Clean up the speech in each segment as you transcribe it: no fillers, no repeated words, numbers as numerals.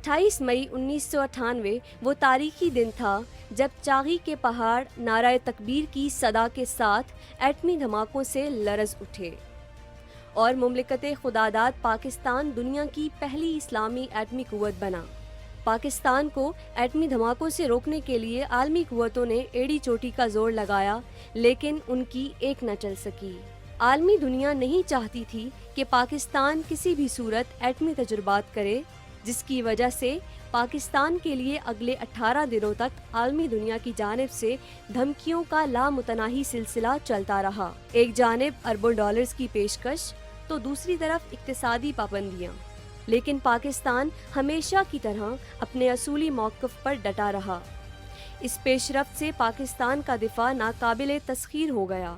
28 मई 1998 वो तारीखी दिन था जब चागी के पहाड़ नाराए तकबीर की सदा के साथ एटमी धमाकों से लरज़ उठे और मुमलिकत खुदादाद पाकिस्तान दुनिया की पहली इस्लामी एटमी कुव्वत बना। पाकिस्तान को एटमी धमाकों से रोकने के लिए आलमी कुव्वतों ने एड़ी चोटी का जोर लगाया, लेकिन उनकी एक न चल सकी। आलमी दुनिया नहीं चाहती थी कि पाकिस्तान किसी भी सूरत एटमी तजुर्बात करे, जिसकी वजह से पाकिस्तान के लिए अगले 18 दिनों तक आलमी दुनिया की जानिब से धमकियों का लामुतनाही सिलसिला चलता रहा। एक जानिब अरबों डॉलर्स की पेशकश तो दूसरी तरफ इक्तिसादी पाबंदियाँ, लेकिन पाकिस्तान हमेशा की तरह अपने असूली मौक़िफ़ पर डटा रहा। इस पेशरफ्त से पाकिस्तान का दिफा नाकाबिले तस्खीर हो गया।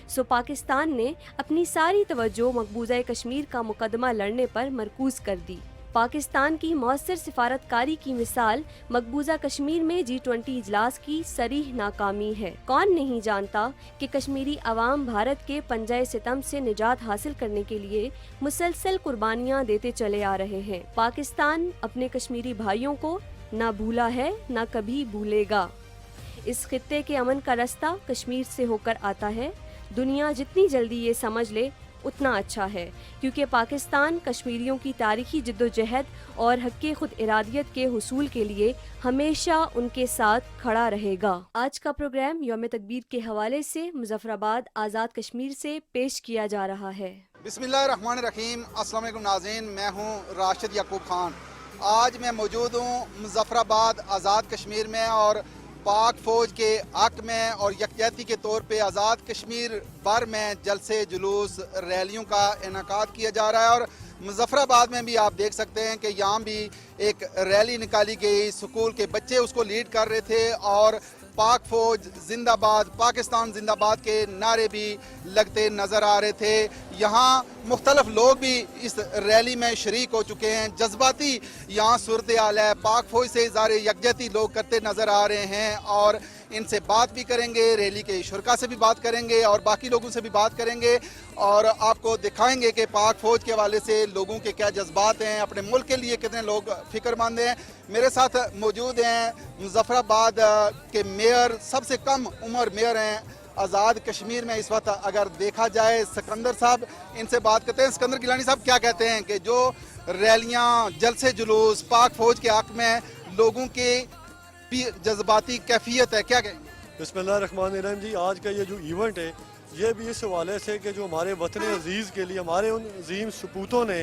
सो पाकिस्तान ने अपनी सारी तवज्जो मकबूजा कश्मीर का मुकदमा लड़ने पर मरकूज़ कर दी। पाकिस्तान की मौसर सिफारतकारी की मिसाल मकबूजा कश्मीर में G20 इजलास की सरीह नाकामी है। कौन नहीं जानता कि कश्मीरी अवाम भारत के पंजाए सितम से निजात हासिल करने के लिए मुसलसल कुर्बानियाँ देते चले आ रहे हैं। पाकिस्तान अपने कश्मीरी भाइयों को ना भूला है ना कभी भूलेगा। इस खित्ते के अमन का रास्ता कश्मीर से होकर आता है। दुनिया जितनी जल्दी ये समझ ले उतना अच्छा है, क्योंकि पाकिस्तान कश्मीरियों की तारीखी जद्दोजहद और हक़ खुद इरादियत के हुसूल के लिए हमेशा उनके साथ खड़ा रहेगा। आज का प्रोग्राम यौम तकबीर के हवाले से मुज़फ़्फ़राबाद आज़ाद कश्मीर से पेश किया जा रहा है। बिस्मिल्लाहिर्रहमानिर्रहीम। अस्सलाम वालेकुम नाज़रीन, मैं हूँ राशिद याकूब खान। आज मैं मौजूद हूँ मुज़फ़्फ़राबाद आज़ाद कश्मीर में और पाक फ़ौज के हक़ में और यकजहती के तौर पे आज़ाद कश्मीर भर में जलसे जुलूस रैलियों का इनेकाद किया जा रहा है। और मुज़फ़्फ़राबाद में भी आप देख सकते हैं कि यहाँ भी एक रैली निकाली गई। स्कूल के बच्चे उसको लीड कर रहे थे और पाक फ़ौज जिंदाबाद, पाकिस्तान जिंदाबाद के नारे भी लगते नज़र आ रहे थे। यहाँ मुख्तलिफ लोग भी इस रैली में शरीक हो चुके हैं। जज्बाती यहाँ सूरत हाल है। पाक फ़ौज से इज़हार यकजहती लोग करते नज़र आ रहे हैं और इनसे बात भी करेंगे, रैली के शुरका से भी बात करेंगे और बाकी लोगों से भी बात करेंगे और आपको दिखाएंगे कि पाक फ़ौज के हवाले से लोगों के क्या जज्बात हैं, अपने मुल्क के लिए कितने लोग फ़िक्रमंद हैं। मेरे साथ मौजूद हैं मुज़फ़्फ़राबाद के मेयर, सबसे कम उम्र मेयर हैं आज़ाद कश्मीर में इस वक्त अगर देखा जाए, सिकंदर साहब। इनसे बात करते हैं। सिकंदर गिलानी साहब, क्या कहते हैं कि जो रैलियाँ, जलसे जुलूस पाक फ़ौज के हक़ में लोगों के जज्बाती कैफियत है, क्या कहेंगे? बिस्मिल्लाहिर्रहमानिर्रहीम जी, आज का ये जो इवेंट है ये भी इस हवाले से कि जो हमारे वतन अजीज़ के लिए हमारे उन अजीम सपूतों ने,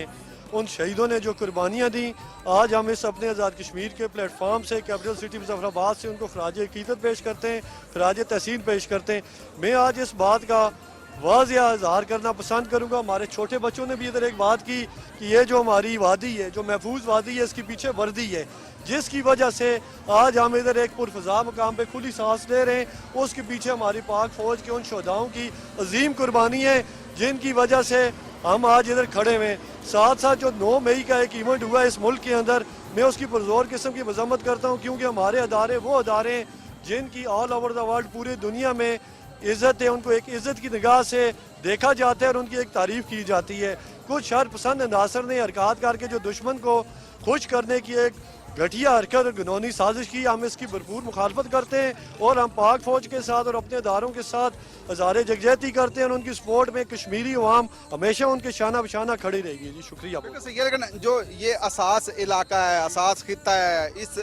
उन शहीदों ने जो कुर्बानियाँ दी, आज हम इस अपने आज़ाद कश्मीर के प्लेटफार्म से कैपिटल सिटी मुज़फ़्फ़राबाद से उनको खराज अक़ीदत पेश करते हैं, खराज तहसीन पेश करते हैं। मैं आज इस बात का वाज़िया इज़हार करना पसंद करूँगा। हमारे छोटे बच्चों ने भी इधर एक बात की कि ये जो हमारी वादी है, जो महफूज वादी है, इसके पीछे वर्दी है, जिसकी वजह से आज हम इधर एक पुरफ़ज़ा मकाम पे खुली सांस ले रहे हैं। उसके पीछे हमारी पाक फ़ौज के उन शहदाओं की अजीम कुर्बानी है, जिनकी वजह से हम आज इधर खड़े हुए। साथ साथ जो 9 मई का एक इवेंट हुआ है इस मुल्क के अंदर, मैं उसकी पुरज़ोर किस्म की मज़म्मत करता हूँ, क्योंकि हमारे अदारे वो अदारे हैं जिनकी ऑल ओवर द वर्ल्ड, पूरी दुनिया में इज़्ज़त है। उनको एक इज़्ज़त की निगाह से देखा जाता है और उनकी एक तारीफ़ की जाती है। कुछ शरपसंद अंदासर ने हरकत करके जो दुश्मन को खुश करने की एक घटिया हरकत और घिनौनी साजिश की, हम इसकी भरपूर मुखालफत करते हैं और हम पाक फ़ौज के साथ और अपने अदारों के साथ इज़हार यकजहती करते हैं और उनकी सपोर्ट में कश्मीरी अवाम हमेशा उनके शाना बशाना खड़ी रहेगी। जी शुक्रिया। लेकिन जो ये असास इलाका है, असास खित्ता है, इस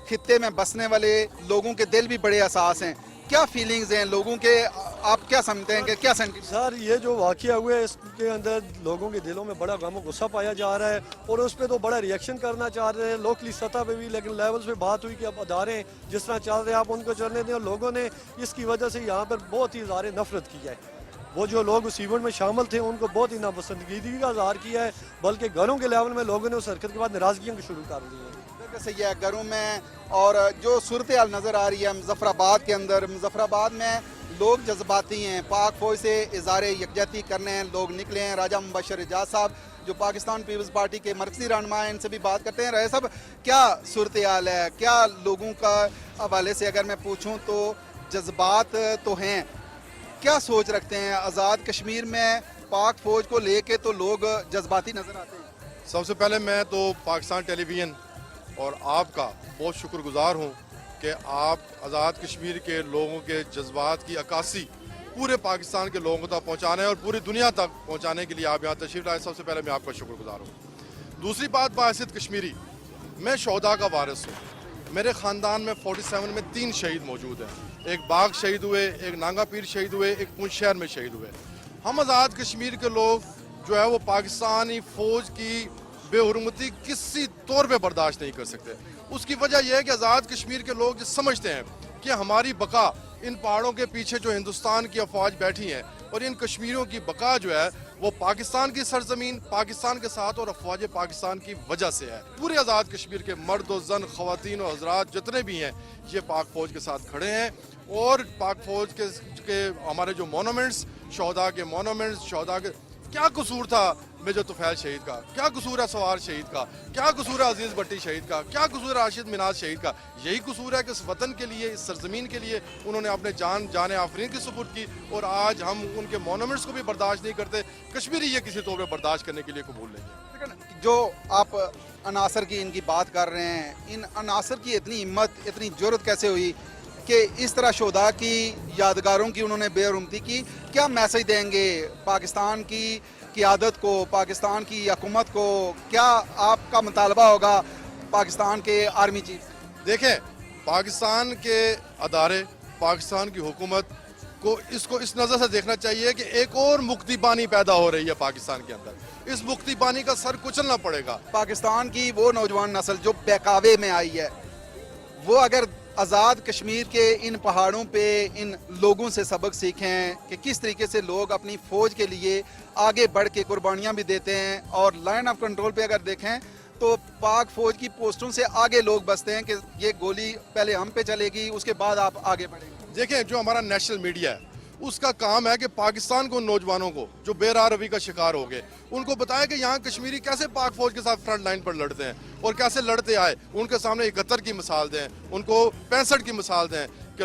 खित्ते में बसने वाले लोगों के दिल भी बड़े असास हैं। क्या फीलिंग्स हैं लोगों के, आप क्या समझते हैं कि क्या सर ये जो वाक़या हुआ है इसके अंदर लोगों के दिलों में बड़ा गम और गुस्सा पाया जा रहा है और उस पर तो बड़ा रिएक्शन करना चाह रहे हैं लोकली सतह पे भी, लेकिन लेवल्स पे बात हुई कि अब अदारे जिस तरह चल रहे हैं आप उनको चलने दें। और लोगों ने इसकी वजह से यहाँ पर बहुत ही इज़हार नफरत किया है। वो जो लोग उस इवेंट में शामिल थे उनको बहुत ही नापसंदीदगी का इज़हार किया है, बल्कि घरों के लेवल में लोगों ने उस हरकत के बाद नाराज़गियाँ शुरू कर दी हैं। सही है, घरों में और जो सूरत हाल नज़र आ रही है मुज़फ़्फ़राबाद के अंदर, मुज़फ़्फ़राबाद में लोग जज्बाती हैं, पाक फ़ौज से इज़हार यकजहती करने लोग निकले हैं। राजा मुबशर एजाज साहब जो पाकिस्तान पीपल्स पार्टी के मरकज़ी रहनुमा हैं, इनसे भी बात करते हैं। रहे साहब, क्या सूरत हाल है, क्या लोगों का हवाले से अगर मैं पूछूँ तो जज्बात तो हैं, क्या सोच रखते हैं? आज़ाद कश्मीर में पाक फ़ौज को लेके तो लोग जज्बाती नज़र आते हैं। सबसे पहले मैं तो पाकिस्तान टेलीविज़न और आपका बहुत शुक्रगुजार हूँ कि आप आज़ाद कश्मीर के लोगों के जज्बात की अक्कासी पूरे पाकिस्तान के लोगों तक पहुँचाने और पूरी दुनिया तक पहुँचाने के लिए आप यहाँ तशरीफ़ लाए। सबसे पहले मैं आपका शुक्रगुजार हूँ। दूसरी बात, बासित कश्मीरी, मैं शोहदा का वारिस हूँ। मेरे ख़ानदान में 47 में 3 शहीद मौजूद हैं। एक बाग शहीद हुए, एक नांगा पीर शहीद हुए, एक पुंछ शहर में शहीद हुए। हम आज़ाद कश्मीर के लोग जो है वो पाकिस्तानी फ़ौज की बेहुरमती किसी तौर पे बर्दाश्त नहीं कर सकते। उसकी वजह यह है कि आज़ाद कश्मीर के लोग जो समझते हैं कि हमारी बका इन पहाड़ों के पीछे जो हिंदुस्तान की अफवाज बैठी हैं और इन कश्मीरियों की बका जो है वो पाकिस्तान की सरजमीन, पाकिस्तान के साथ और अफवाज पाकिस्तान की वजह से है। पूरे आज़ाद कश्मीर के मर्द और जन, ख़वातीन और हज़रात जितने भी हैं ये पाक फ़ौज के साथ खड़े हैं। और पाक फ़ौज के हमारे जो मोनूमेंट्स, शहदा के मोनूमेंट्स, शहदा के क्या कसूर था मेजर तुफैल शहीद का, क्या कसूर है सवार शहीद का, क्या कसूर है अजीज़ भट्टी शहीद का, क्या कसूर है राशिद मिनाज शहीद का। यही कसूर है कि इस वतन के लिए, इस सरजमीन के लिए उन्होंने अपने जान आफरीन की सुपुर्द की और आज हम उनके मोनूमेंट्स को भी बर्दाश्त नहीं करते। कश्मीरी ये किसी तौर पर बर्दाश्त करने के लिए कबूल नहीं है। लेकिन जो आप अनासर की इनकी बात कर रहे हैं, इन अनासर की इतनी हिम्मत, इतनी जुर्रत कैसे हुई कि इस तरह शोधा की यादगारों की उन्होंने बेरुमती की? क्या मैसेज देंगे पाकिस्तान की क़ियादत को, पाकिस्तान की हुकूमत को? क्या आपका मुतालबा होगा पाकिस्तान के आर्मी चीफ? देखें, पाकिस्तान के अदारे, पाकिस्तान की हुकूमत को इसको इस नज़र से देखना चाहिए कि एक और मुक्ति बानी पैदा हो रही है पाकिस्तान के अंदर। इस मुक्ति बानी का सर कुचलना पड़ेगा। पाकिस्तान की वो नौजवान नस्ल जो बहकावे में आई है, वो अगर आज़ाद कश्मीर के इन पहाड़ों पे इन लोगों से सबक सीखें कि किस तरीके से लोग अपनी फ़ौज के लिए आगे बढ़ के कुर्बानियाँ भी देते हैं, और लाइन ऑफ कंट्रोल पे अगर देखें तो पाक फ़ौज की पोस्टों से आगे लोग बसते हैं कि ये गोली पहले हम पे चलेगी, उसके बाद आप आगे बढ़ेंगे। देखें, जो हमारा नेशनल मीडिया है उसका काम है कि पाकिस्तान को, नौजवानों को जो बेराह रवी का शिकार हो गए, उनको बताया कि यहाँ कश्मीरी कैसे पाक फ़ौज के साथ फ्रंट लाइन पर लड़ते हैं और कैसे लड़ते आए। उनके सामने 71 की मिसाल दें, उनको 65 की मिसाल दें कि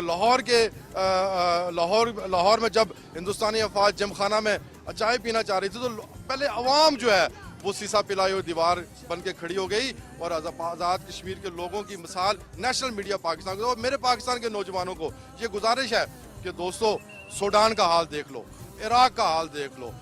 लाहौर में जब हिंदुस्तानी अफवाज जमखाना में चाय पीना चाह रही थी तो पहले अवाम जो है वो सीसा पिलाई हुई दीवार बन के खड़ी हो गई। और आज़ाद कश्मीर के लोगों की मिसाल नेशनल मीडिया पाकिस्तान को। और मेरे पाकिस्तान के नौजवानों को ये गुजारिश है कि दोस्तों, सूडान का हाल देख लो, इराक का हाल देख लो,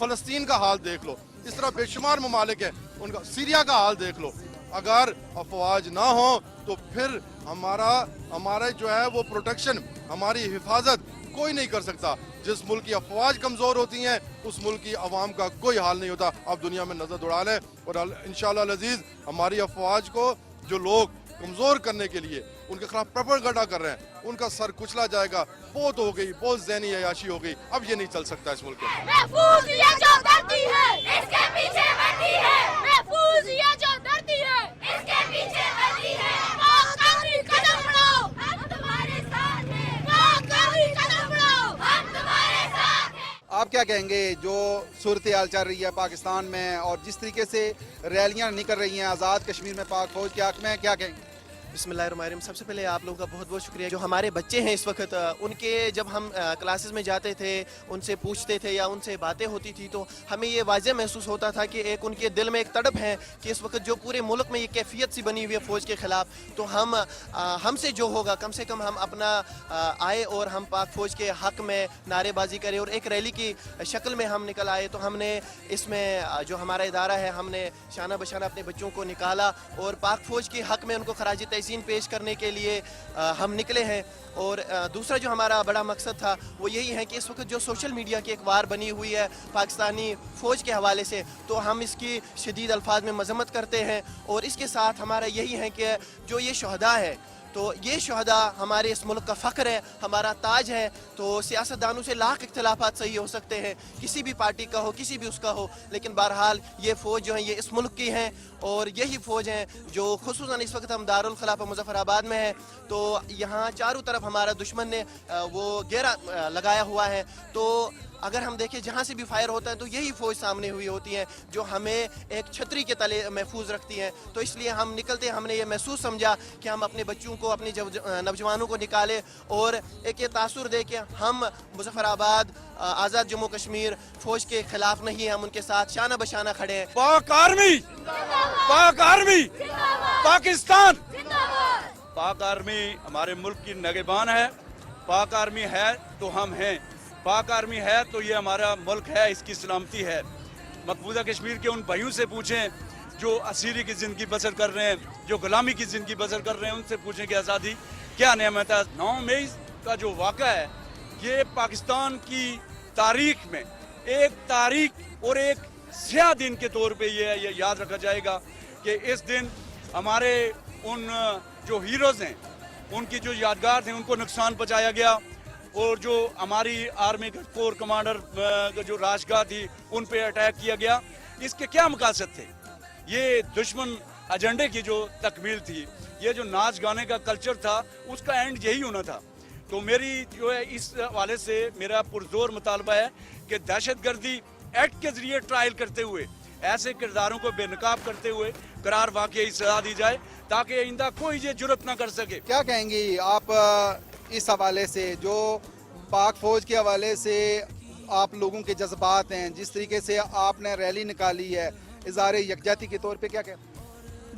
फ़लस्तीन का हाल देख लो, इस तरह बेशुमार ममालिक हैं, उनका सीरिया का हाल देख लो। अगर अफवाज ना हो तो फिर हमारा जो है वो प्रोटेक्शन, हमारी हिफाजत कोई नहीं कर सकता। जिस मुल्क की अफवाज कमज़ोर होती हैं उस मुल्क की अवाम का कोई हाल नहीं होता। आप दुनिया में नज़र दौड़ा लें और इंशाअल्लाह अज़ीज़ हमारी अफवाज को जो लोग कमज़ोर करने के लिए उनके खिलाफ प्रोपेगेंडा कर रहे हैं उनका सर कुचला जाएगा। बहुत हो गई, बहुत ज़हनी अयाशी हो गई, अब ये नहीं चल सकता इस मुल्क के। महफूज ये जो धरती है इसके पीछे वर्दी है, महफूज ये जो धरती है इसके पीछे वर्दी है। आखिरी कदम बढ़ाओ, हम तुम्हारे साथ हैं। आखिरी कदम बढ़ाओ, हम तुम्हारे साथ हैं। आप क्या कहेंगे जो सूरत हाल चल रही है पाकिस्तान में और जिस तरीके से रैलियां निकल रही हैं आज़ाद कश्मीर में पाक फौज के हक में, क्या कहेंगे? बिस्मिल्लाहिर्रहमानिर्रहीम। सबसे पहले आप लोगों का बहुत बहुत शुक्रिया। जो हमारे बच्चे हैं इस वक्त, उनके जब हम क्लासेस में जाते थे, उनसे पूछते थे या उनसे बातें होती थी तो हमें ये वाज़ेह महसूस होता था कि एक उनके दिल में एक तड़प है कि इस वक्त जो पूरे मुल्क में ये कैफियत सी बनी हुई है फ़ौज के ख़िलाफ़, तो हमसे जो होगा कम से कम हम अपना आए और हम पाक फ़ौज के हक़ में नारेबाजी करें और एक रैली की शक्ल में हम निकल आए। तो हमने इसमें जो हमारा इदारा है हमने शाना बशाना अपने बच्चों को निकाला और पाक फ़ौज के हक़ में उनको खराज तहसीन पेश करने के लिए हम निकले हैं। और दूसरा जो हमारा बड़ा मकसद था वो यही है कि इस वक्त जो सोशल मीडिया की एक वार बनी हुई है पाकिस्तानी फ़ौज के हवाले से, तो हम इसकी शदीद अल्फाज में मज़म्मत करते हैं। और इसके साथ हमारा यही है कि जो ये शहदा है तो ये शहदा हमारे इस मुल्क का फ़ख्र है, हमारा ताज है। तो सियासतदानों से लाख इख्तिलाफात सही हो सकते हैं, किसी भी पार्टी का हो, किसी भी उसका हो, लेकिन बहरहाल ये फ़ौज जो है ये इस मुल्क की हैं और यही फ़ौज हैं जो खुसूसन इस वक्त हम दारुल खिलाफा मुज़फ़्फ़राबाद में है। तो यहाँ चारों तरफ हमारा दुश्मन ने वो घेरा लगाया हुआ है। तो अगर हम देखें जहाँ से भी फायर होता है तो यही फ़ौज सामने हुई होती है जो हमें एक छतरी के तले महफूज रखती हैं। तो इसलिए हम निकलते हमने ये महसूस समझा कि हम अपने बच्चों को, अपनी नौजवानों को निकाले और एक ये तासुर दे कि हम मुजफ्फराबाद आज़ाद जम्मू कश्मीर फौज के खिलाफ नहीं, हम उनके साथ शाना बशाना खड़े हैं। पाक आर्मी, पाकिस्तान, पाक आर्मी हमारे मुल्क की नगेबान है। पाक आर्मी है तो हम हैं, पाक आर्मी है तो ये हमारा मुल्क है, इसकी सलामती है। मकबूजा कश्मीर के उन भाइयों से पूछें जो असीरी की ज़िंदगी बसर कर रहे हैं, जो गुलामी की ज़िंदगी बसर कर रहे हैं, उनसे पूछें कि आज़ादी क्या नेमत है। 9 मई का जो वाक़ा है ये पाकिस्तान की तारीख में एक तारीख और एक स्याह दिन के तौर पे ये याद रखा जाएगा कि इस दिन हमारे उन जो हीरोज़ हैं उनकी जो यादगार थे उनको नुकसान पहुंचाया गया, और जो हमारी आर्मी के कोर कमांडर जो राजगाह थी उन पे अटैक किया गया। इसके क्या मकासद थे? ये दुश्मन एजेंडे की जो तकमील थी, ये जो नाच गाने का कल्चर था उसका एंड यही होना था। तो मेरी जो है इस हवाले से मेरा पुरजोर मुतालबा है कि दहशतगर्दी एक्ट के जरिए ट्रायल करते हुए ऐसे किरदारों को बेनकाब करते हुए करार वाकई सजा दी जाए ताकि आइंदा कोई ये जुर्रत ना कर सके। क्या कहेंगी आप इस हवाले से, जो पाक फौज के हवाले से आप लोगों के जज्बात हैं, जिस तरीके से आपने रैली निकाली है इज़हार यकजहती के तौर पे, क्या कहते हैं?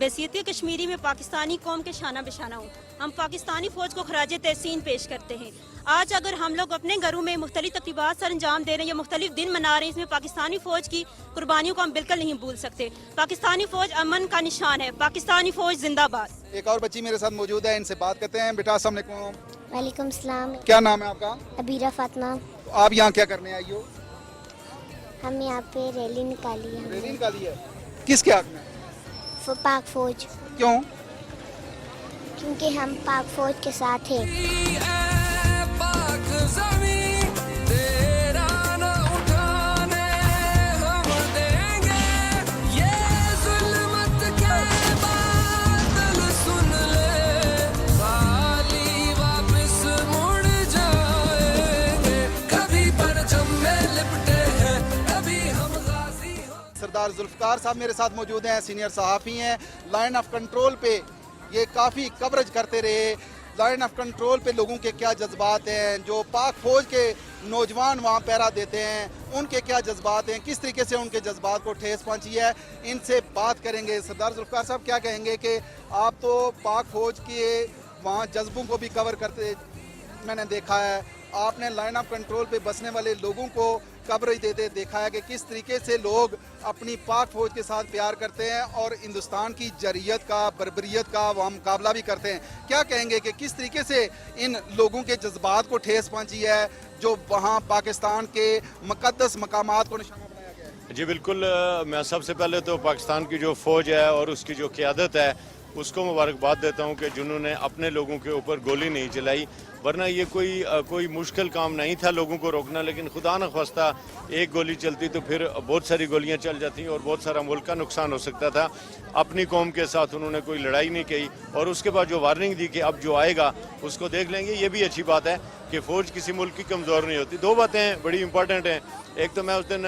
बसीयत कश्मीरी में पाकिस्तानी कौम के शाना बशाना हूँ। हम पाकिस्तानी फ़ौज को खराज तहसीन पेश करते हैं। आज अगर हम लोग अपने घरों में मुख्तलिफ तक़रीबात सर अंजाम दे रहे हैं या मुख्तलिफ दिन मना रहे हैं, इसमें पाकिस्तानी फ़ौज की कुर्बानियों को हम बिल्कुल नहीं भूल सकते। पाकिस्तानी फ़ौज अमन का निशान है, पाकिस्तानी फ़ौज जिंदाबाद। एक और बच्ची मेरे साथ मौजूद है, इनसे बात करते हैं। बेटा अस्सलाम वालेकुम। वालेकुम सलाम। क्या नाम है आपका? अबीरा फातिमा। आप यहाँ क्या करने आई हो? हम यहाँ पे रैली निकाली है। रैली निकाली है किसके हक में? पाक फौज। क्यों? क्योंकि हम पाक फौज के साथ हैं। सरदार जुल्फकार साहब मेरे साथ मौजूद हैं, सीनियर सहाफ़ी हैं। लाइन ऑफ कंट्रोल पे ये काफ़ी कवरेज करते रहे। लाइन ऑफ कंट्रोल पे लोगों के क्या जज्बात हैं, जो पाक फौज के नौजवान वहाँ पहरा देते हैं उनके क्या जज्बात हैं, किस तरीके से उनके जज्बात को ठेस पहुँची है, इनसे बात करेंगे। सरदार जुल्फकार साहब क्या कहेंगे कि आप तो पाक फौज के वहाँ जज्बों को भी कवर करते मैंने देखा है, आपने लाइन ऑफ कंट्रोल पे बसने वाले लोगों को कवरेज देते देखा है कि किस तरीके से लोग अपनी पाक फौज के साथ प्यार करते हैं और हिंदुस्तान की जरियत का, बर्बरियत का वहाँ मुकाबला भी करते हैं। क्या कहेंगे कि किस तरीके से इन लोगों के जज्बात को ठेस पहुँची है जो वहाँ पाकिस्तान के मुक़द्दस मकामात को निशाना बनाया गया है? जी बिल्कुल, मैं सबसे पहले तो पाकिस्तान की जो फ़ौज है और उसकी जो क़यादत है उसको मुबारकबाद देता हूँ कि जिन्होंने अपने लोगों के ऊपर गोली नहीं चलाई, वरना ये कोई मुश्किल काम नहीं था लोगों को रोकना। लेकिन खुदा न ख्वास्ता एक गोली चलती तो फिर बहुत सारी गोलियां चल जाती और बहुत सारा मुल्क का नुकसान हो सकता था। अपनी कौम के साथ उन्होंने कोई लड़ाई नहीं की और उसके बाद जो वार्निंग दी कि अब जो आएगा उसको देख लेंगे, ये भी अच्छी बात है कि फ़ौज किसी मुल्क की कमज़ोर नहीं होती। दो बातें बड़ी इंपॉर्टेंट हैं। एक तो मैं उस दिन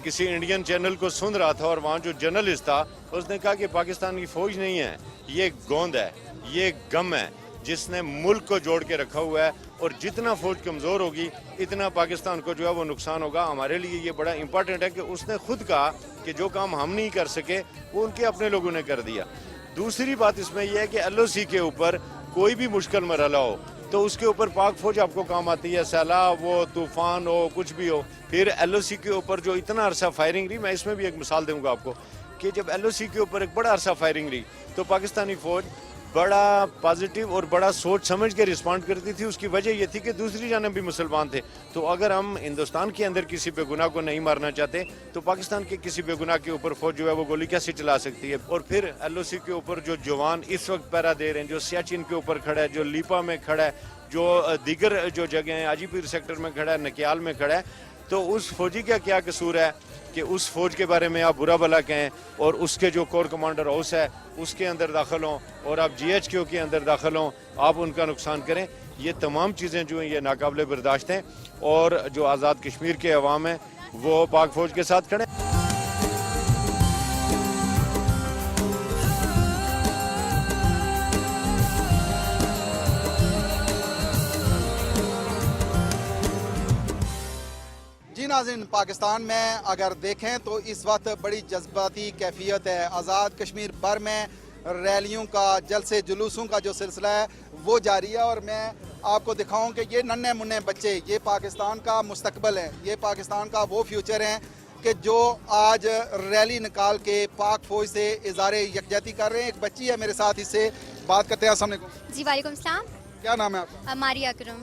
किसी इंडियन चैनल को सुन रहा था और वहाँ जो जर्नलिस्ट था उसने कहा कि पाकिस्तान की फ़ौज नहीं है, ये गोंद है, ये गम है जिसने मुल्क को जोड़ के रखा हुआ है, और जितना फ़ौज कमज़ोर होगी इतना पाकिस्तान को जो है वो नुकसान होगा। हमारे लिए ये बड़ा इंपॉर्टेंट है कि उसने खुद कहा कि जो काम हम नहीं कर सके वो उनके अपने लोगों ने कर दिया। दूसरी बात इसमें यह है कि LOC के ऊपर कोई भी मुश्किल मरहला हो तो उसके ऊपर पाक फौज आपको काम आती है, सैलाब हो, तूफ़ान हो, कुछ भी हो। फिर LOC के ऊपर जो इतना अरसा फायरिंग रही, मैं इसमें भी एक मिसाल दूंगा आपको कि जब LOC के ऊपर एक बड़ा अरसा फायरिंग रही तो पाकिस्तानी फ़ौज बड़ा पॉजिटिव और बड़ा सोच समझ के रिस्पॉन्ड करती थी। उसकी वजह ये थी कि दूसरी जानब भी मुसलमान थे, तो अगर हम हिंदुस्तान के अंदर किसी बेगुनाह को नहीं मारना चाहते तो पाकिस्तान के किसी बेगुनाह के ऊपर फौज जो है वो गोली कैसे चला सकती है। और फिर LOC के ऊपर जो जवान इस वक्त पहरा दे रहे हैं, जो सियाचिन के ऊपर खड़ा है, जो लीपा में खड़ा है, जो दीगर जो जगह हैं, आजीपीर सेक्टर में खड़ा है, नकियाल में खड़ा है, तो उस फौजी का क्या कसूर है कि उस फौज के बारे में आप बुरा भला कहें और उसके जो कोर कमांडर हाउस है उसके अंदर दाखिल हों और आप GHQ के अंदर दाखिल हों, आप उनका नुकसान करें। ये तमाम चीज़ें जो हैं ये नाकाबिले बर्दाश्त हैं और जो आज़ाद कश्मीर के अवाम हैं वो पाक फौज के साथ खड़े। जी नाज़रीन, पाकिस्तान में अगर देखें तो इस वक्त बड़ी जज्बाती कैफियत है। आज़ाद कश्मीर भर में रैलियों का, जलसे जुलूसों का जो सिलसिला है वो जारी है। और मैं आपको दिखाऊं कि ये नन्हे मुन्ने बच्चे, ये पाकिस्तान का मुस्तकबिल है, ये पाकिस्तान का वो फ्यूचर है कि जो आज रैली निकाल के पाक फौज से इज़हार यकजहती कर रहे हैं। एक बच्ची है मेरे साथ, इससे बात करते हैं। अस्सलाम वालेकुम। जी वालेकुम सलाम। क्या नाम है आपका? मारिया अकरम।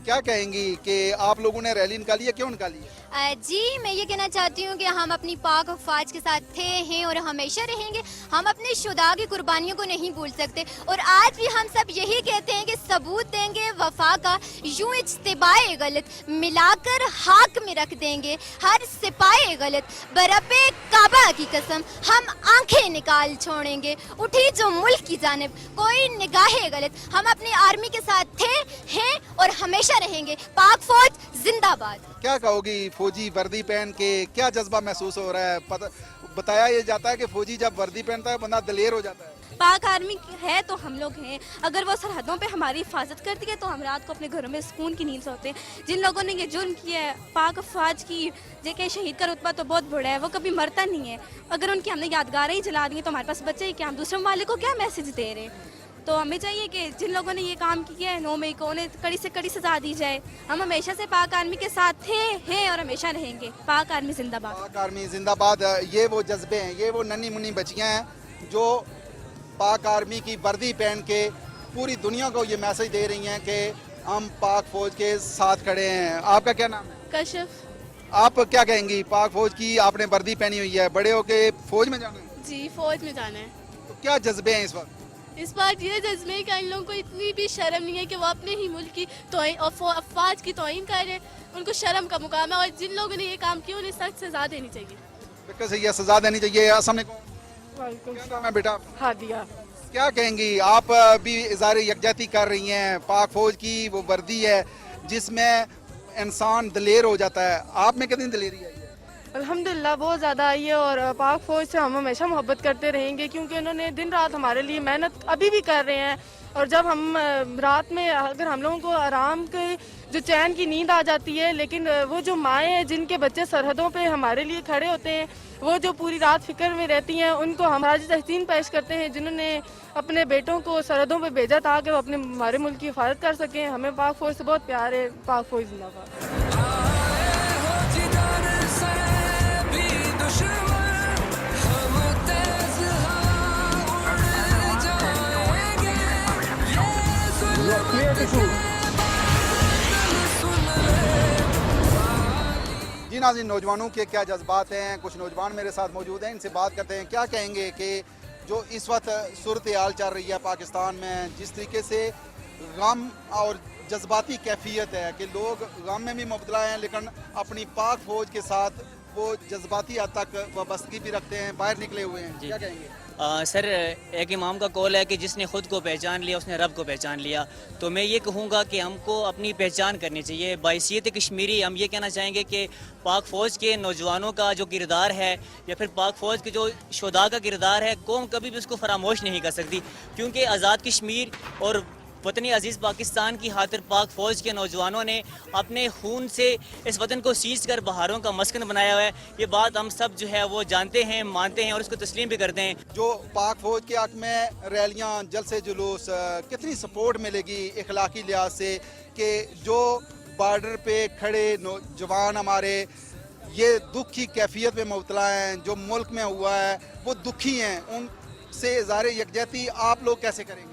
क्या कहेंगी कि आप लोगों ने रैली निकाली है, क्यों निकाली है? जी मैं ये कहना चाहती हूँ कि हम अपनी पाक अफवाज के साथ थे, हैं और हमेशा रहेंगे। हम अपने शुदा की कुर्बानियों को नहीं भूल सकते और आज भी हम सब यही कहते हैं कि सबूत देंगे वफा का, यूं इज्तिबाए गलत मिलाकर हाक में रख देंगे हर सिपाही गलत। बरब्बे काबा की कसम हम आंखें निकाल छोड़ेंगे उठी जो मुल्क की जानिब कोई निगाहें गलत। हम अपनी आर्मी के साथ थे, हैं और हमेशा रहेंगे। पाक फौज जिंदाबाद। क्या कहोगी, फौजी वर्दी पहन के क्या जज्बा महसूस हो रहा है? बताया ये जाता है कि फौजी जब वर्दी पहनता है बंदा दिलेर हो जाता है। पाक आर्मी है तो हम लोग हैं, अगर वो सरहदों पे हमारी हिफाजत करती है तो हम रात को अपने घरों में सुकून की नींद सोते हैं। जिन लोगों ने ये जुर्म किया है, पाक अफवाज की जेके शहीद का रुतबा तो बहुत बड़ा है, वो कभी मरता नहीं है। अगर उनकी हमने यादगारें ही जला दी हैं तो हमारे पास बचे ही क्या, हम दूसरे वाले को क्या मैसेज दे रहे हैं? तो हमें चाहिए कि जिन लोगों ने ये काम किया है 9 मई को उन्हें कड़ी से कड़ी सजा दी जाए। हम हमेशा से पाक आर्मी के साथ थे, हैं और हमेशा रहेंगे। पाक आर्मी जिंदाबाद। पाक आर्मी जिंदाबाद। ये वो जज्बे हैं, ये वो नन्ही मुन्नी बच्चियां हैं जो पाक आर्मी की वर्दी पहन के पूरी दुनिया को ये मैसेज दे रही हैं कि हम पाक फौज के साथ खड़े हैं। आपका क्या नाम है? कशिफ। आप क्या कहेंगी, पाक फौज की आपने वर्दी पहनी हुई है, बड़े होके फौज में जाना है? जी फौज में जाना है। तो क्या जज्बे हैं इस वक्त? इस बार ये जज्बे का इन लोगों को इतनी भी शर्म नहीं है कि वो अपने ही मुल्क की तौहीन और अफवाज की तौहीन कर रहे हैं। उनको शर्म का मुकाम है और जिन लोगों ने ये काम किया उन्हें सख्त सजा देनी चाहिए। बिल्कुल सही है, सजा देनी चाहिए। अस्सलाम वालेकुम। क्या नाम है बेटा? हादिया। क्या कहेंगी, आप भी इज़हार यकजहती कर रही हैं, पाक फौज की वो वर्दी है जिसमें इंसान दिलेर हो जाता है, आप में कितनी दिलेरी आई है? अल्हम्दुलिल्लाह बहुत ज़्यादा आई है और पाक फ़ौज से हम हमेशा मोहब्बत करते रहेंगे क्योंकि उन्होंने दिन रात हमारे लिए मेहनत अभी भी कर रहे हैं। और जब हम रात में अगर हम लोगों को आराम के जो चैन की नींद आ जाती है, लेकिन वो जो माएँ हैं जिनके बच्चे सरहदों पे हमारे लिए खड़े होते हैं, वो जो पूरी रात फिक्र में रहती हैं, उनको हम आज तहसीन पेश करते हैं जिन्होंने अपने बेटों को सरहदों पे भेजा था कि वो अपने हमारे मुल्क की हिफाजत कर सकें। हमें पाक फ़ौज से बहुत प्यार है। पाक फ़ौज जिंदाबाद। जी नाज़रीन, नौजवानों के क्या जज्बात हैं? कुछ नौजवान मेरे साथ मौजूद हैं, इनसे बात करते हैं। क्या कहेंगे कि जो इस वक्त सूरत हाल चल रही है पाकिस्तान में, जिस तरीके से गम और जज्बाती कैफियत है कि लोग गम में भी मुबतला हैं लेकिन अपनी पाक फौज के साथ वो जज्बाती हद तक वाबस्तगी भी रखते हैं, बाहर निकले हुए हैं, क्या कहेंगे? सर, एक इमाम का कौल है कि जिसने खुद को पहचान लिया उसने रब को पहचान लिया। तो मैं ये कहूँगा कि हमको अपनी पहचान करनी चाहिए। बाइसियत कश्मीरी हम ये कहना चाहेंगे कि पाक फ़ौज के नौजवानों का जो किरदार है या फिर पाक फ़ौज के जो शुदा का किरदार है, कौम कभी भी उसको फरामोश नहीं कर सकती, क्योंकि आज़ाद कश्मीर और वतनी अजीज़ पाकिस्तान की खातिर पाक फ़ौज के नौजवानों ने अपने खून से इस वतन को सींच कर बहारों का मस्कन बनाया हुआ है। ये बात हम सब जो है वो जानते हैं, मानते हैं और उसको तस्लीम भी करते हैं। जो पाक फौज के हक में रैलियाँ, जलसे जुलूस, कितनी सपोर्ट मिलेगी इखलाकी लिहाज से कि जो बॉर्डर पे खड़े नौजवान हमारे ये दुख की कैफियत में मुबतला हैं, जो मुल्क में हुआ है वो दुखी हैं, उनसे इज़हार यकजहती आप लोग कैसे करेंगे?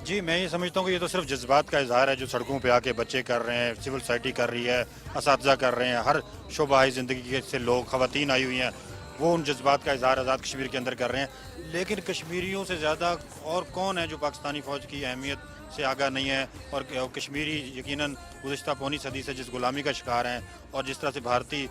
जी, मैं ये समझता हूँ कि ये तो सिर्फ जज्बात का इजहार है जो सड़कों पे आके बच्चे कर रहे हैं, सिविल सोसाइटी कर रही है, असातिज़ा कर रहे हैं, हर शोबाई ज़िंदगी से लोग, ख़वातीन आई हुई हैं, वो उन जज्बात का इजहार आज़ाद कश्मीर के अंदर कर रहे हैं। लेकिन कश्मीरियों से ज़्यादा और कौन है जो पाकिस्तानी फ़ौज की अहमियत से आगाह नहीं है? और कश्मीरी यकीनन गुज़िश्ता पौनी सदी से जिस गुलामी का शिकार हैं और जिस तरह से भारतीय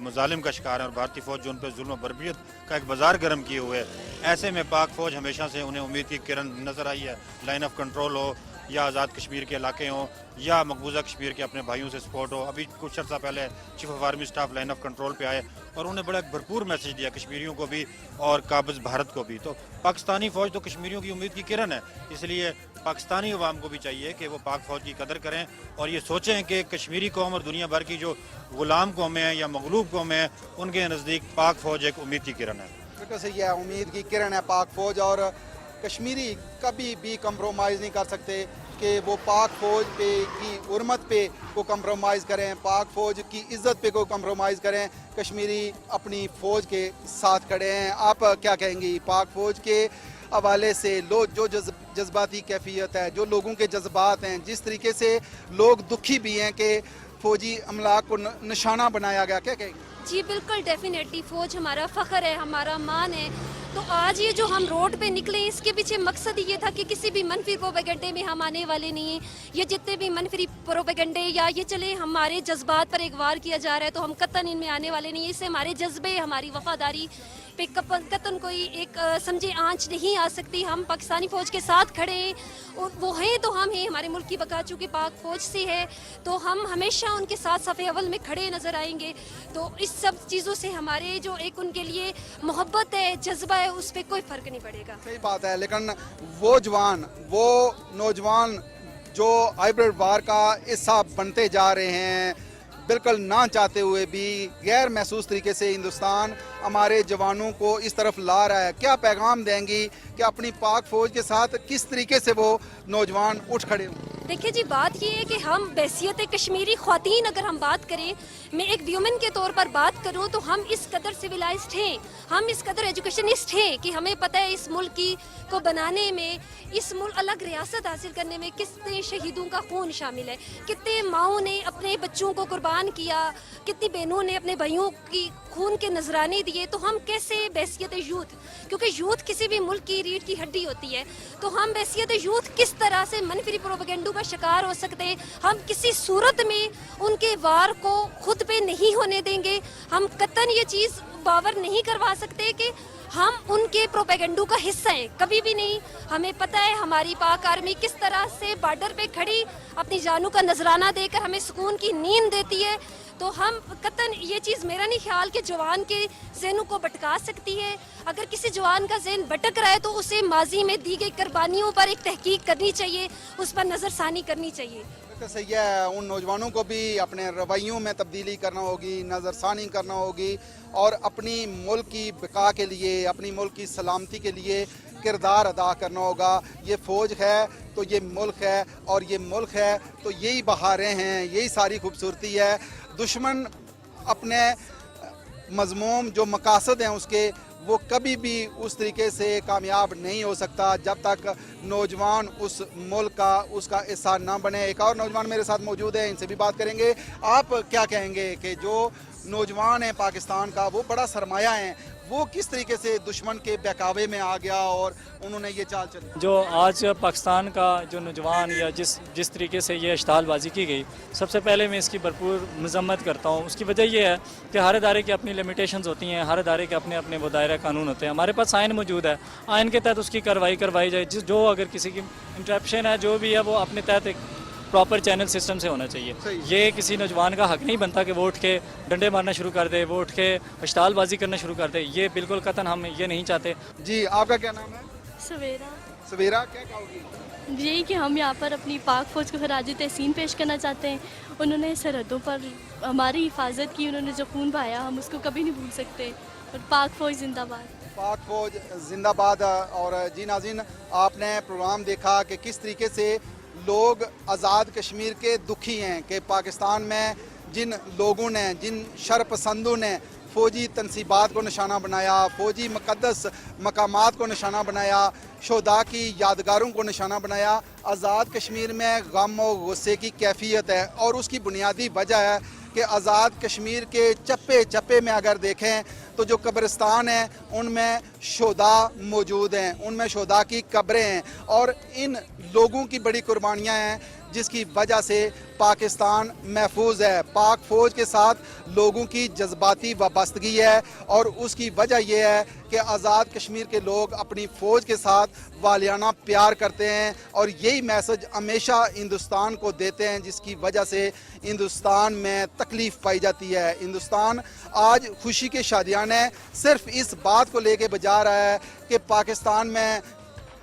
मज़ालिम का शिकार हैं और भारतीय फ़ौज जो उन पर जुल्म बर्बियत का एक बाज़ार गर्म किए हुए है, ऐसे में पाक फ़ौज हमेशा से उन्हें उम्मीद की किरण नज़र आई है। लाइन ऑफ कंट्रोल हो, या आज़ाद कश्मीर के इलाके हों या मकबूजा कश्मीर के अपने भाइयों से सपोर्ट हो। अभी कुछ अर्सा पहले chief of army staff line of control पे आए और उन्होंने बड़ा भरपूर मैसेज दिया कश्मीरियों को भी और काबिज भारत को भी। तो पाकिस्तानी फ़ौज तो कश्मीरियों की उम्मीद की किरण है, इसलिए पाकिस्तानी अवाम को भी चाहिए कि वो पाक फ़ौज की कदर करें और ये सोचें कि कश्मीरी कौम और दुनिया भर की जो ग़ुलाम कौमें हैं या मगलूब कौमें हैं, उनके नज़दीक पाक फ़ौज एक उम्मीद की किरण है। बिल्कुल सही है, उम्मीद की किरण है पाक फ़ौज, और कश्मीरी कभी भी कंप्रोमाइज़ नहीं कर सकते कि वो पाक फ़ौज पे की उर्मत पे को कंप्रोमाइज़ करें, पाक फ़ौज की इज़्ज़त पे को कंप्रोमाइज़ करें। कश्मीरी अपनी फ़ौज के साथ खड़े हैं। आप क्या कहेंगी पाक फ़ौज के हवाले से? जो जज्बाती कैफियत है, जो लोगों के जज्बात हैं, जिस तरीके से लोग दुखी भी हैं कि फ़ौजी अमला को निशाना बनाया गया, क्या कहेंगे? जी बिल्कुल, डेफिनेटली फ़ौज हमारा फ़ख्र है, हमारा मान है। तो आज ये जो हम रोड पे निकले, इसके पीछे मकसद ये था कि किसी भी मनफी प्रोपेगेंडे में हम आने वाले नहीं हैं। ये जितने भी मनफी प्रोपेगेंडे या ये चले हमारे जज्बात पर एक वार किया जा रहा है, तो हम कतन इनमें आने वाले नहीं हैं। इससे हमारे जज्बे, हमारी वफादारी पे कतन कोई एक समझे आंच नहीं आ सकती। हम पाकिस्तानी फ़ौज के साथ खड़े हैं, और वो हैं तो हम हैं। हमारे मुल्क की बका चूँकि पाक फ़ौज से है, तो हम हमेशा उनके साथ सफ़े अव्वल में खड़े नज़र आएंगे। तो इस सब चीज़ों से हमारे जो एक उनके लिए मोहब्बत है, जज्बा है, उस पर कोई फ़र्क नहीं पड़ेगा। सही बात है, लेकिन वो जवान, वो नौजवान जो हाइब्रिड वार का हिस्सा बनते जा रहे हैं, बिल्कुल ना चाहते हुए भी गैर महसूस तरीके से हिंदुस्तान हमारे जवानों को इस तरफ ला रहा है, क्या पैगाम देंगी कि अपनी पाक फ़ौज के साथ किस तरीके से वो नौजवान उठ खड़े हों? देखिए जी, बात ये है कि हम बहसियत कश्मीरी ख़वातीन अगर हम बात करें, मैं एक व्यूमन के तौर पर बात करूं, तो हम इस कदर सिविलाइज्ड हैं, हम इस कदर एजुकेशनिस्ट हैं कि हमें पता है इस मुल्क को बनाने में, इस मुल्क अलग रियासत हासिल करने में कितने शहीदों का खून शामिल है, कितने माओं ने अपने बच्चों को कुर्बान किया, कितनी बहनों ने अपने भाइयों की खून के नजराने दिए। तो हम कैसे बहसियत यूथ, क्योंकि यूथ किसी भी मुल्क की रीढ़ की हड्डी होती है, तो हम बहसियत यूथ किस तरह से मनफी प्रोपेगेंडों का शिकार हो सकते हैं? हम किसी सूरत में उनके वार को खुद पे नहीं होने देंगे। हम कतन ये चीज़ बावर नहीं करवा सकते कि हम उनके प्रोपेगेंडों का हिस्सा हैं, कभी भी नहीं। हमें पता है हमारी पाक आर्मी किस तरह से बॉर्डर पे खड़ी अपनी जानों का नजराना देकर हमें सुकून की नींद देती है। तो हम कतन ये चीज़, मेरा नहीं ख्याल कि जवान के ज़हनों को भटका सकती है। अगर किसी जवान का ज़हन भटक रहा है तो उसे माजी में दी गई कुर्बानियों पर एक तहकीक करनी चाहिए, उस पर नज़रसानी करनी चाहिए। तो सही है, उन नौजवानों को भी अपने रवैयों में तब्दीली करना होगी, नज़रसानी करना होगी, और अपनी मुल्क की बका के लिए, अपनी मुल्क की सलामती के लिए किरदार अदा करना होगा। ये फ़ौज है तो ये मुल्क है, और ये मुल्क है तो यही बहारें हैं, यही सारी खूबसूरती है। दुश्मन अपने मज़मूम जो मकासद हैं उसके, वो कभी भी उस तरीके से कामयाब नहीं हो सकता जब तक नौजवान उस मुल्क का, उसका हिस्सा ना बने। एक और नौजवान मेरे साथ मौजूद है, इनसे भी बात करेंगे। आप क्या कहेंगे कि जो नौजवान है पाकिस्तान का, वो बड़ा सरमाया है, वो किस तरीके से दुश्मन के बहकावे में आ गया और उन्होंने ये चाल चली? जो आज पाकिस्तान का जो नौजवान या जिस तरीके से ये अश्तालबाजी की गई, सबसे पहले मैं इसकी भरपूर मजम्मत करता हूँ। उसकी वजह ये है कि हर इदारे की अपनी लिमिटेशंस होती हैं, हर इदारे के अपने अपने वो दायरा कानून होते हैं। हमारे पास आइन मौजूद है, आइन के तहत उसकी कार्रवाई करवाई जाए। जो अगर किसी की इंटरप्शन है, जो भी है, वो अपने तहत एक प्रॉपर चैनल सिस्टम से होना चाहिए। ये किसी नौजवान का हक नहीं बनता कि वो उठ के डंडे मारना शुरू कर दे, वो उठ के अश्तालबाजी करना शुरू कर दे। ये बिल्कुल कतन हम ये नहीं चाहते। जी, आपका क्या नाम है? सवेरा। सवेरा, क्या कहोगी? यही कि हम यहाँ पर अपनी पाक फ़ौज को खराज तहसीन पेश करना चाहते हैं। उन्होंने सरहदों पर हमारी हिफाजत की, उन्होंने जो खून बहाया, हम उसको कभी नहीं भूल सकते। और पाक फ़ौज जिंदाबाद। पाक फ़ौज जिंदाबाद। और जी नाज़रीन, आपने प्रोग्राम देखा कि किस तरीके से लोग आज़ाद कश्मीर के दुखी हैं कि पाकिस्तान में जिन लोगों ने, जिन शरपसंदों ने फ़ौजी तनसीबात को निशाना बनाया, फ़ौजी मुक़द्दस मकामात को निशाना बनाया, शोदा की यादगारों को निशाना बनाया, आज़ाद कश्मीर में गम और गुस्से की कैफियत है। और उसकी बुनियादी वजह है कि आज़ाद कश्मीर के चप्पे चप्पे में अगर देखें तो जो कब्रिस्तान हैं उनमें शोदा मौजूद हैं, उनमें शोदा की कब्रें हैं, और इन लोगों की बड़ी कुर्बानियाँ हैं جس کی وجہ سے پاکستان محفوظ ہے. پاک فوج کے ساتھ لوگوں کی جذباتی وابستگی ہے اور اس کی وجہ یہ ہے کہ آزاد کشمیر کے لوگ اپنی فوج کے ساتھ والیانہ پیار کرتے ہیں اور یہی میسج ہمیشہ ہندوستان کو دیتے ہیں, جس کی وجہ سے ہندوستان میں تکلیف پائی جاتی ہے. ہندوستان آج خوشی کے شادیان ہے, صرف اس بات کو لے کے بجا رہا ہے کہ پاکستان میں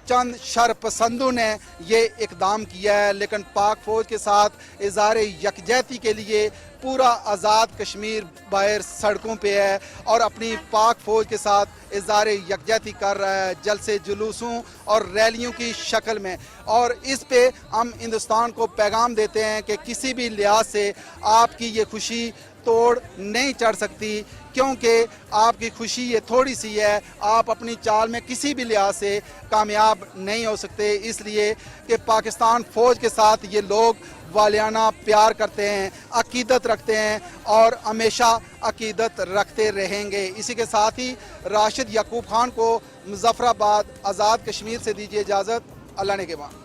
چند شر پسندوں نے یہ اقدام کیا ہے, لیکن پاک فوج کے ساتھ اظہار یکجہتی کے لیے پورا آزاد کشمیر باہر سڑکوں پہ ہے اور اپنی پاک فوج کے ساتھ اظہار یکجہتی کر رہا ہے جلسے جلوسوں اور ریلیوں کی شکل میں. اور اس پہ ہم ہندوستان کو پیغام دیتے ہیں کہ کسی بھی لحاظ سے آپ کی یہ خوشی توڑ نہیں چڑھ سکتی, کیونکہ آپ کی خوشی یہ تھوڑی سی ہے, آپ اپنی چال میں کسی بھی لحاظ سے کامیاب نہیں ہو سکتے, اس لیے کہ پاکستان فوج کے ساتھ یہ لوگ والیانہ پیار کرتے ہیں, عقیدت رکھتے ہیں اور ہمیشہ عقیدت رکھتے رہیں گے. اسی کے ساتھ ہی راشد یعقوب خان کو مظفر آباد آزاد کشمیر سے دیجیے اجازت. اللہ نے کے بعد.